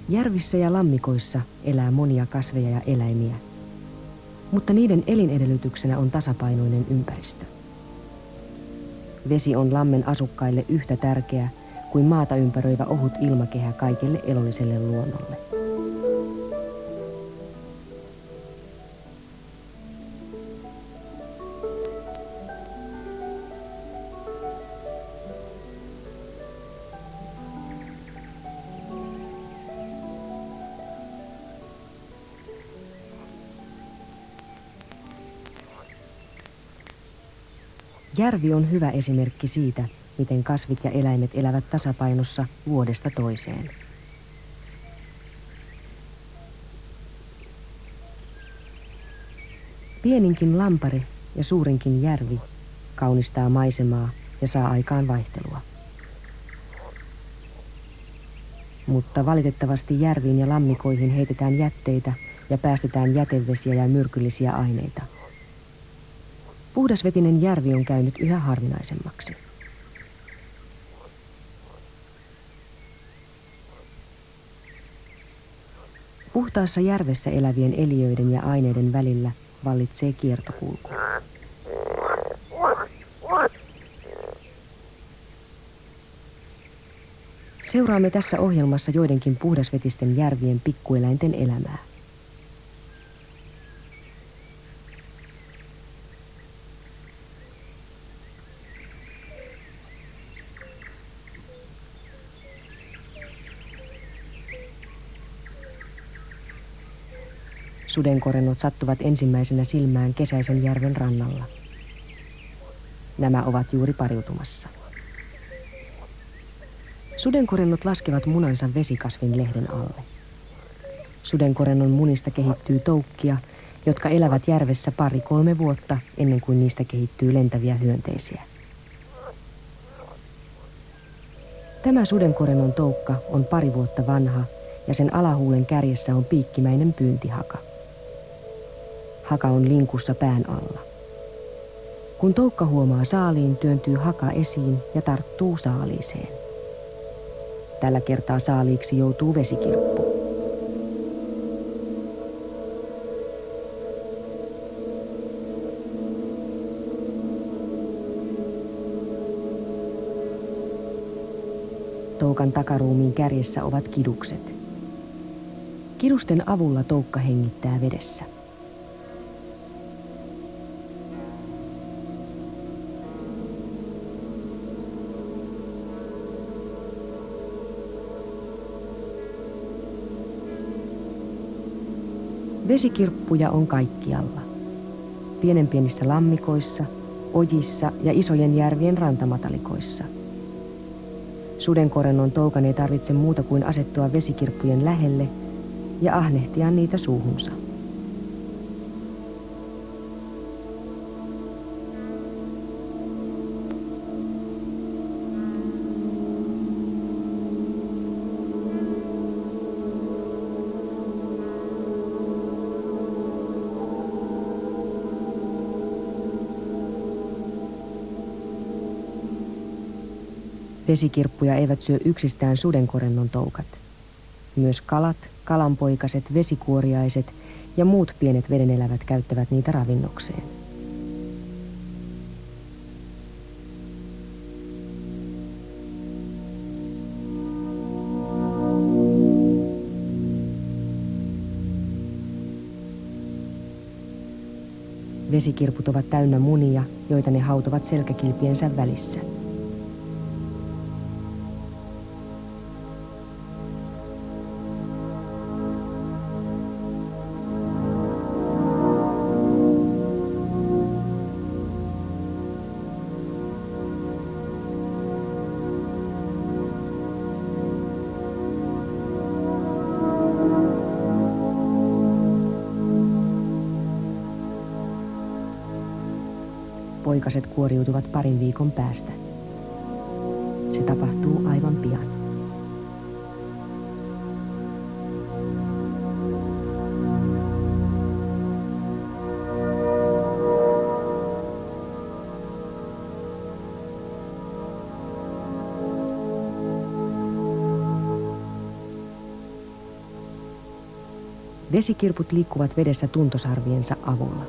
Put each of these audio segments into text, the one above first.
Järvissä ja lammikoissa elää monia kasveja ja eläimiä, mutta niiden elinedellytyksenä on tasapainoinen ympäristö. Vesi on lammen asukkaille yhtä tärkeä kuin maata ympäröivä ohut ilmakehä kaikelle elolliselle luonnolle. Järvi on hyvä esimerkki siitä, miten kasvit ja eläimet elävät tasapainossa vuodesta toiseen. Pieninkin lampare ja suurinkin järvi kaunistaa maisemaa ja saa aikaan vaihtelua. Mutta valitettavasti järviin ja lammikoihin heitetään jätteitä ja päästetään jätevesiä ja myrkyllisiä aineita. Puhdasvetinen järvi on käynyt yhä harvinaisemmaksi. Puhtaassa järvessä elävien eliöiden ja aineiden välillä vallitsee kiertokulku. Seuraamme tässä ohjelmassa joidenkin puhdasvetisten järvien pikkueläinten elämää. Sudenkorennot sattuvat ensimmäisenä silmään kesäisen järven rannalla. Nämä ovat juuri pariutumassa. Sudenkorennot laskevat munansa vesikasvin lehden alle. Sudenkorennon munista kehittyy toukkia, jotka elävät järvessä 2-3 vuotta ennen kuin niistä kehittyy lentäviä hyönteisiä. Tämä sudenkorennon toukka on 2 vuotta vanha ja sen alahuulen kärjessä on piikkimäinen pyyntihaka. Haka on linkussa pään alla. Kun toukka huomaa saaliin, työntyy haka esiin ja tarttuu saaliiseen. Tällä kertaa saaliiksi joutuu vesikirppu. Toukan takaruumiin kärjessä ovat kidukset. Kidusten avulla toukka hengittää vedessä. Vesikirppuja on kaikkialla. Pienenpienissä lammikoissa, ojissa ja isojen järvien rantamatalikoissa. Sudenkorennon toukan ei tarvitse muuta kuin asettua vesikirppujen lähelle ja ahnehtia niitä suuhunsa. Vesikirppuja eivät syö yksistään sudenkorennon toukat. Myös kalat, kalanpoikaset, vesikuoriaiset ja muut pienet vedenelävät käyttävät niitä ravinnokseen. Vesikirput ovat täynnä munia, joita ne hautovat selkäkilpiensä välissä. Poikaset kuoriutuvat 2 viikon päästä. Se tapahtuu aivan pian. Vesikirput liikkuvat vedessä tuntosarviensa avulla.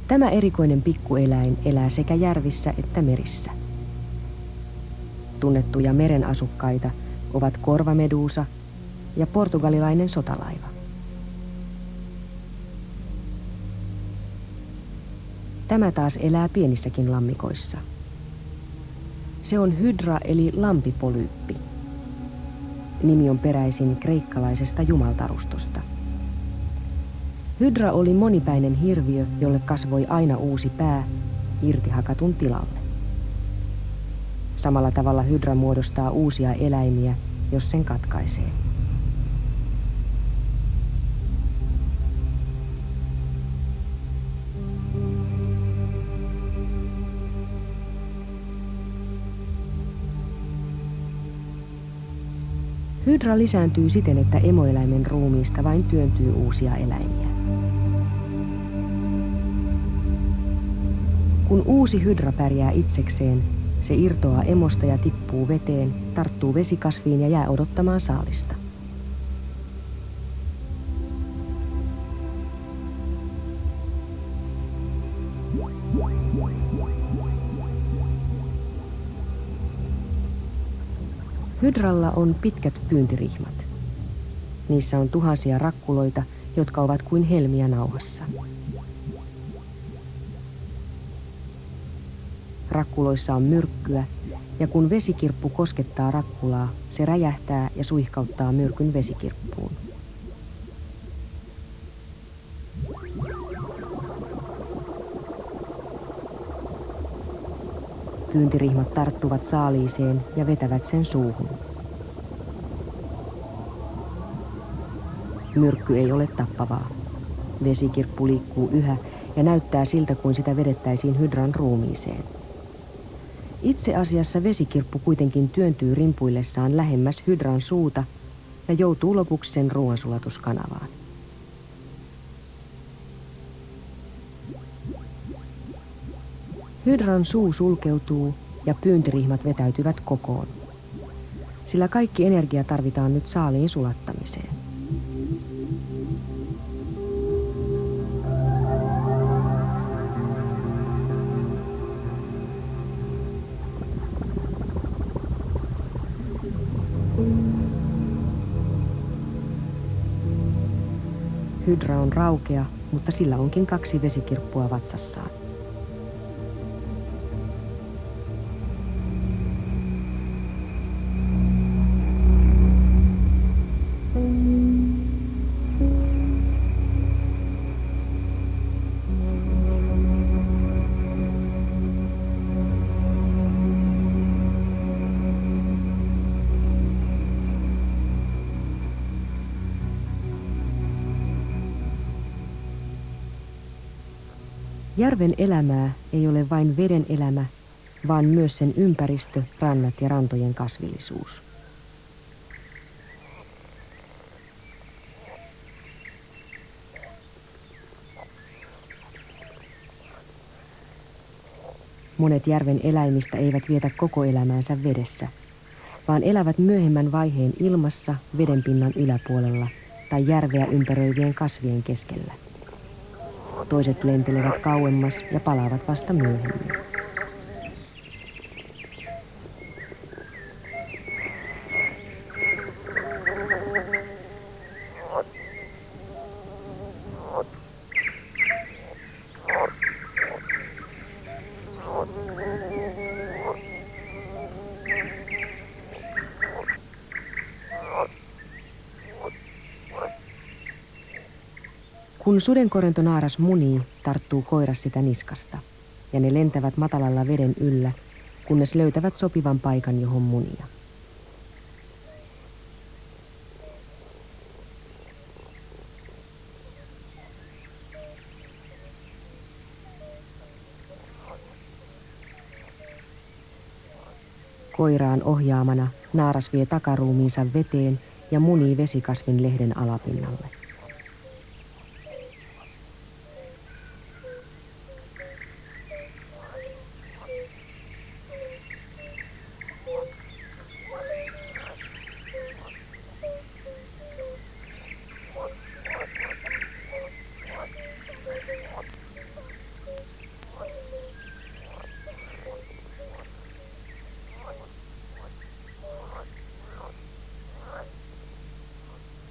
Tämä erikoinen pikkueläin elää sekä järvissä että merissä. Tunnettuja meren asukkaita ovat korvameduusa ja portugalilainen sotalaiva. Tämä taas elää pienissäkin lammikoissa. Se on hydra eli lampipolyyppi. Nimi on peräisin kreikkalaisesta jumaltarustosta. Hydra oli monipäinen hirviö, jolle kasvoi aina uusi pää irtihakatun tilalle. Samalla tavalla hydra muodostaa uusia eläimiä, jos sen katkaisee. Hydra lisääntyy siten, että emoeläimen ruumiista vain työntyy uusia eläimiä. Kun uusi hydra pärjää itsekseen, se irtoaa emosta ja tippuu veteen, tarttuu vesikasviin ja jää odottamaan saalista. Hydralla on pitkät pyyntirihmat. Niissä on tuhansia rakkuloita, jotka ovat kuin helmiä nauhassa. Rakkuloissa on myrkkyä, ja kun vesikirppu koskettaa rakkulaa, se räjähtää ja suihkauttaa myrkyn vesikirppuun. Pyyntirihmat tarttuvat saaliiseen ja vetävät sen suuhun. Myrkky ei ole tappavaa. Vesikirppu liikkuu yhä ja näyttää siltä, kuin sitä vedettäisiin hydran ruumiiseen. Itse asiassa vesikirppu kuitenkin työntyy rimpuillessaan lähemmäs hydran suuta ja joutuu lopuksi sen ruoansulatuskanavaan. Hydran suu sulkeutuu ja pyyntirihmat vetäytyvät kokoon, sillä kaikki energia tarvitaan nyt saaliin sulattamiseen. Hydra on raukea, mutta sillä onkin 2 vesikirppua vatsassaan. Järven elämää ei ole vain veden elämä, vaan myös sen ympäristö, rannat ja rantojen kasvillisuus. Monet järven eläimistä eivät vietä koko elämäänsä vedessä, vaan elävät myöhemmän vaiheen ilmassa, vedenpinnan yläpuolella tai järveä ympäröivien kasvien keskellä. Toiset lentelevät kauemmas ja palaavat vasta myöhemmin. Kun sudenkorentonaaras munii, tarttuu koiras sitä niskasta, ja ne lentävät matalalla veden yllä, kunnes löytävät sopivan paikan, johon munia. Koiraan ohjaamana naaras vie takaruumiinsa veteen ja munii vesikasvin lehden alapinnalle.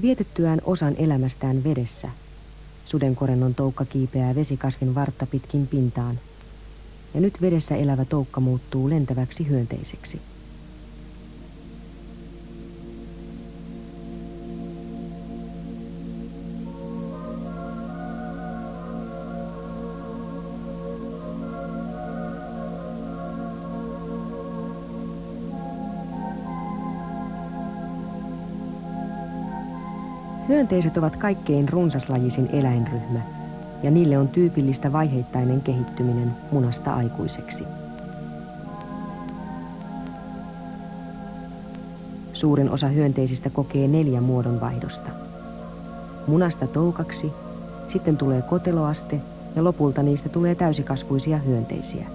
Vietettyään osan elämästään vedessä, sudenkorennon toukka kiipeää vesikasvin vartta pitkin pintaan, ja nyt vedessä elävä toukka muuttuu lentäväksi hyönteiseksi. Hyönteiset ovat kaikkein runsaslajisin eläinryhmä, ja niille on tyypillistä vaiheittainen kehittyminen munasta aikuiseksi. Suurin osa hyönteisistä kokee 4 muodonvaihdosta. Munasta toukaksi, sitten tulee koteloaste ja lopulta niistä tulee täysikasvuisia hyönteisiä.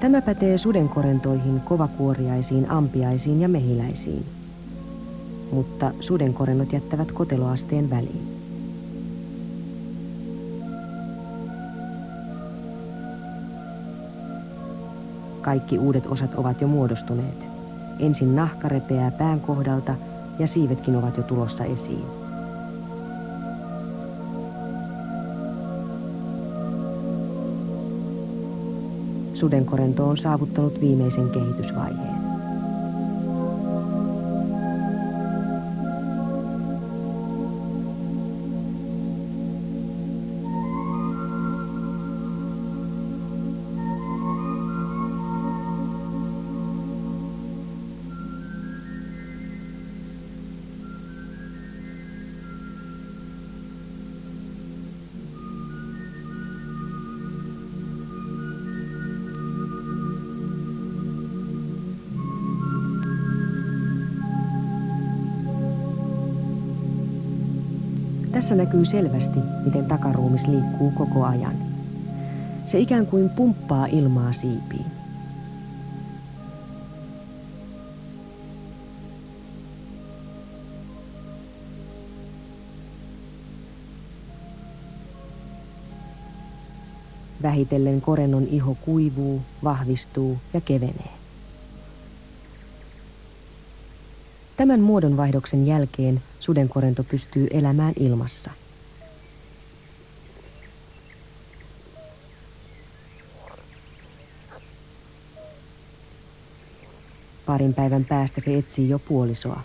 Tämä pätee sudenkorentoihin, kovakuoriaisiin, ampiaisiin ja mehiläisiin. Mutta sudenkorennot jättävät koteloasteen väliin. Kaikki uudet osat ovat jo muodostuneet. Ensin nahka repeää pään kohdalta ja siivetkin ovat jo tulossa esiin. Sudenkorento on saavuttanut viimeisen kehitysvaiheen. Tässä näkyy selvästi, miten takaruumis liikkuu koko ajan. Se ikään kuin pumppaa ilmaa siipiin. Vähitellen korennon iho kuivuu, vahvistuu ja kevenee. Tämän muodonvaihdoksen jälkeen sudenkorento pystyy elämään ilmassa. Parin päivän päästä se etsii jo puolisoa.